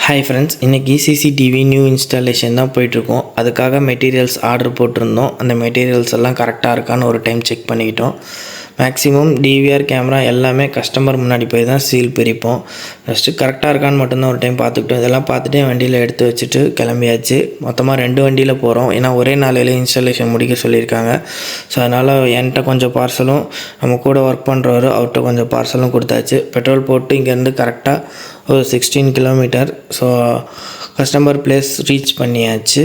Hi friends, இன்னைக்கு CCTV new installation தான் போயிட்டுருக்கோம். அதுக்காக மெட்டீரியல்ஸ் ஆர்டர் போட்டிருந்தோம். அந்த மெட்டீரியல்ஸ் எல்லாம் கரெக்டாக இருக்கான்னு ஒரு டைம் செக் பண்ணிக்கிட்டோம். மேக்ஸிமம் DVR கேமரா எல்லாமே கஸ்டமர் முன்னாடி போய் தான் சீல் பிரிப்போம். ஃபஸ்ட்டு கரெக்டாக இருக்கான்னு மட்டும்தான் ஒரு டைம் பார்த்துக்கிட்டோம். இதெல்லாம் பார்த்துட்டு வண்டியில் எடுத்து வச்சுட்டு கிளம்பியாச்சு. மொத்தமாக 2 வண்டியில் போகிறோம். ஏன்னா ஒரே நாளையில் இன்ஸ்டாலேஷன் முடிக்க சொல்லியிருக்காங்க. ஸோ அதனால் என்கிட்ட கொஞ்சம் பார்சலும் நம்ம கூட ஒர்க் பண்ணுறவர் அவர்கிட்ட கொஞ்சம் பார்சலும் கொடுத்தாச்சு. பெட்ரோல் போட்டு இங்கேருந்து கரெக்டாக ஒரு 16 kilometre. So customer place reach பண்ணியாச்சு.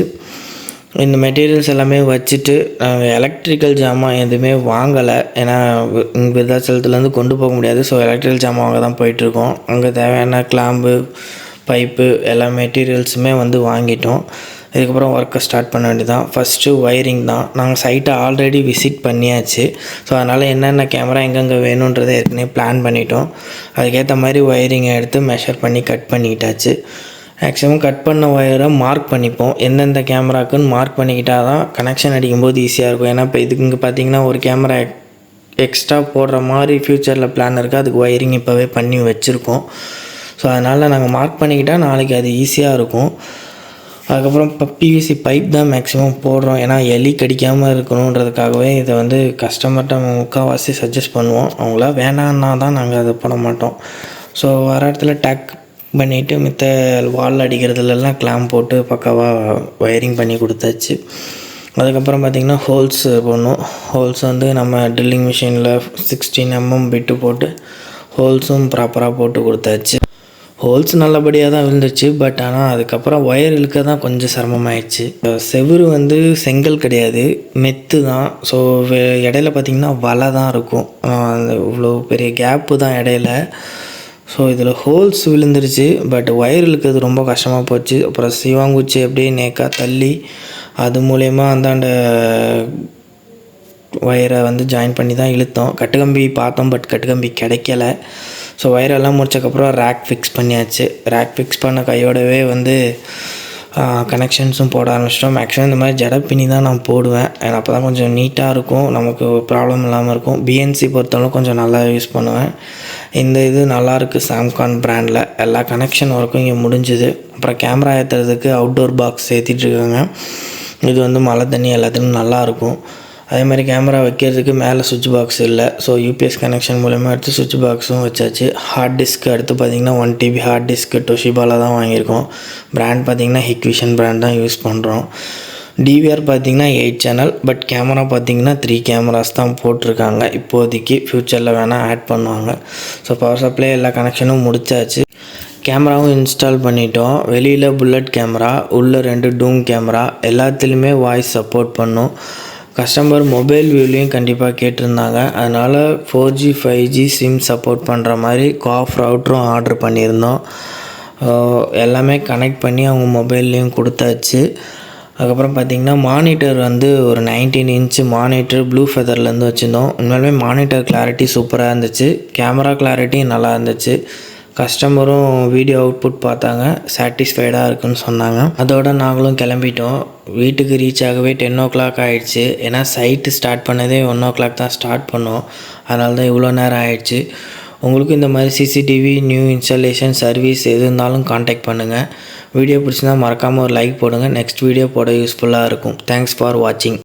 இந்த மெட்டீரியல்ஸ் எல்லாமே வச்சுட்டு நாங்கள் எலக்ட்ரிக்கல் ஜாமான் எதுவுமே வாங்கலை. ஏன்னா விருதாச்சலத்துலேருந்து கொண்டு போக முடியாது. ஸோ எலக்ட்ரிக்கல் ஜாமான் வாங்க தான் போயிட்டுருக்கோம். அங்கே தேவையான கிளாம்பு, பைப்பு எல்லா மெட்டீரியல்ஸுமே வாங்கிட்டோம். இதுக்கப்புறம் ஒர்க்கை ஸ்டார்ட் பண்ண வேண்டியதான். ஃபஸ்ட்டு ஒயரிங் தான். நாங்கள் சைட்டை ஆல்ரெடி விசிட் பண்ணியாச்சு. ஸோ அதனால் என்னென்ன கேமரா எங்கெங்கே வேணுன்றதை ஏற்கனவே பிளான் பண்ணிட்டோம். அதுக்கேற்ற மாதிரி ஒயரிங்கை எடுத்து மெஷர் பண்ணி கட் பண்ணிக்கிட்டாச்சு. மேக்ஸிமம் கட் பண்ண ஒயரை மார்க் பண்ணிப்போம். எந்தெந்த கேமராக்குன்னு மார்க் பண்ணிக்கிட்டால் தான் கனெக்ஷன் அடிக்கும்போது ஈஸியாக இருக்கும். ஏன்னா இப்போ இதுக்கு இங்கே பார்த்திங்கன்னா ஒரு கேமரா எக்ஸ்ட்ரா போடுற மாதிரி ஃப்யூச்சரில் பிளான் இருக்குது. அதுக்கு ஒயரிங் இப்போவே பண்ணி வச்சுருக்கோம். ஸோ அதனால் நாங்கள் மார்க் பண்ணிக்கிட்டால் நாளைக்கு அது ஈஸியாக இருக்கும். அதுக்கப்புறம் இப்போ PVC பைப் தான் மேக்ஸிமம் போடுறோம். ஏன்னா எலி கடிக்காமல் இருக்கணுன்றதுக்காகவே இதை கஸ்டமர்கிட்ட முக்கால்வாசி சஜஸ்ட் பண்ணுவோம். அவங்களா வேணான்னா தான் நாங்கள் அதை பண்ண மாட்டோம். ஸோ வர இடத்துல டக் பண்ணிவிட்டு மித்த வால் அடிக்கிறதுலலாம் கிளாம்ப் போட்டு பக்காவாக ஒயரிங் பண்ணி கொடுத்தாச்சு. அதுக்கப்புறம் பார்த்திங்கன்னா ஹோல்ஸ் போடணும். ஹோல்ஸ் நம்ம ட்ரில்லிங் மிஷினில் 16 mm பிட்டு போட்டு ஹோல்ஸும் ப்ராப்பராக போட்டு கொடுத்தாச்சு. ஹோல்ஸ் நல்லபடியாக தான் விழுந்துச்சு. பட் ஆனால் அதுக்கப்புறம் ஒயர் இழுக்க தான் கொஞ்சம் சிரமமாயிடுச்சு. செவுரு செங்கல் கிடையாது, மெத்து தான். ஸோ இடையில பார்த்திங்கன்னா வலை தான் இருக்கும். இவ்வளோ பெரிய கேப்பு தான் இடையில. ஸோ இதில் ஹோல்ஸ் விழுந்துருச்சு. பட் ஒயர் இழுக்கிறது ரொம்ப கஷ்டமாக போச்சு. அப்புறம் சிவாங்குச்சி அப்படியே நேக்காக தள்ளி அது மூலயமா அந்தாண்ட ஒயரை ஜாயின் பண்ணி தான் இழுத்தோம். கட்டுக்கம்பி பார்த்தோம், பட் கட்டுக்கம்பி கிடைக்கல. ஸோ ஒயரெல்லாம் முடிச்சக்கப்புறம் ரேக் ஃபிக்ஸ் பண்ணியாச்சு. ரேக் ஃபிக்ஸ் பண்ண கையோடவே கனெக்ஷன்ஸும் போட ஆரம்பிச்சிட்டோம். மேக்ஸிமம் இந்த மாதிரி ஜடப்பினி தான் நான் போடுவேன். ஏன்னா அப்போ தான் கொஞ்சம் நீட்டாக இருக்கும், நமக்கு ப்ராப்ளம் இல்லாமல் இருக்கும். BNC பொறுத்தவரைக்கும் கொஞ்சம் நல்லா யூஸ் பண்ணுவேன். இந்த இது நல்லாயிருக்கு. சாம்கான் பிராண்டில் எல்லா கனெக்ஷன் ஒர்க்கும் இங்கே முடிஞ்சுது. அப்புறம் கேமரா ஏற்றுறதுக்கு அவுட்டோர் பாக்ஸ் ஏற்றிட்டுருக்காங்க. இது மழை தண்ணி எல்லாத்துக்கும் நல்லாயிருக்கும். அதே மாதிரி கேமரா வைக்கிறதுக்கு மேலே சுவிட்ச் பாக்ஸ் இல்லை. ஸோ UPS கனெக்ஷன் மூலமாக எடுத்து சுவிட்ச் பாக்ஸும் வச்சாச்சு. ஹார்ட் டிஸ்க் அடுத்து பார்த்திங்கன்னா 1 TB ஹார்ட் டிஸ்க்கு டொஷிபாவில் தான் வாங்கியிருக்கோம். பிராண்ட் பார்த்திங்கன்னா ஹிக்விஷன் பிராண்ட் தான் யூஸ் பண்ணுறோம். DVR பார்த்திங்கன்னா 8 சேனல். பட் கேமரா பார்த்திங்கன்னா 3 கேமராஸ் தான் போட்டிருக்காங்க இப்போதைக்கு. ஃப்யூச்சரில் வேணால் ஆட் பண்ணுவாங்க. ஸோ பவர் சப்ளை எல்லா கனெக்ஷனும் முடிச்சாச்சு. கேமராவும் இன்ஸ்டால் பண்ணிட்டோம். வெளியில் புல்லட் கேமரா, உள்ள 2 டூம் கேமரா, எல்லாத்துலேயுமே வாய்ஸ் சப்போர்ட் பண்ணும். கஸ்டமர் மொபைல் வியூலையும் கண்டிப்பாக கேட்டிருந்தாங்க. அதனால் 4G 5G சிம் சப்போர்ட் பண்ணுற மாதிரி காஃப் ரவுட்டரும் ஆர்டர் பண்ணியிருந்தோம். எல்லாமே கனெக்ட் பண்ணி அவங்க மொபைல்லையும் கொடுத்தாச்சு. அதுக்கப்புறம் பார்த்திங்கன்னா மானிட்டர் ஒரு 19 இன்ச் மானிட்டர் ப்ளூ ஃபெதர்லேருந்து வச்சுருந்தோம். உண்மையிலுமே மானிட்டர் கிளாரிட்டி சூப்பராக இருந்துச்சு. கேமரா கிளாரிட்டியும் நல்லா இருந்துச்சு. கஸ்டமரும் வீடியோ அவுட்புட் பார்த்தாங்க, சாட்டிஸ்ஃபைடாக இருக்குன்னு சொன்னாங்க. அதோடு நாங்களும் கிளம்பிட்டோம். வீட்டுக்கு ரீச் ஆகவே 10 o'clock ஆகிடுச்சு. ஏன்னா சைட்டு ஸ்டார்ட் பண்ணதே 1 o'clock தான் ஸ்டார்ட் பண்ணோம். அதனால தான் இவ்வளோ நேரம் ஆகிடுச்சு. உங்களுக்கு இந்த மாதிரி CCTV நியூ இன்ஸ்டாலேஷன் சர்வீஸ் எது இருந்தாலும் காண்டாக்ட் பண்ணுங்கள். வீடியோ பிடிச்சிருந்தால் மறக்காமல் ஒரு லைக் போடுங்க. நெக்ஸ்ட் வீடியோ போட யூஸ்ஃபுல்லாக இருக்கும். தேங்க்ஸ் ஃபார் வாட்சிங்.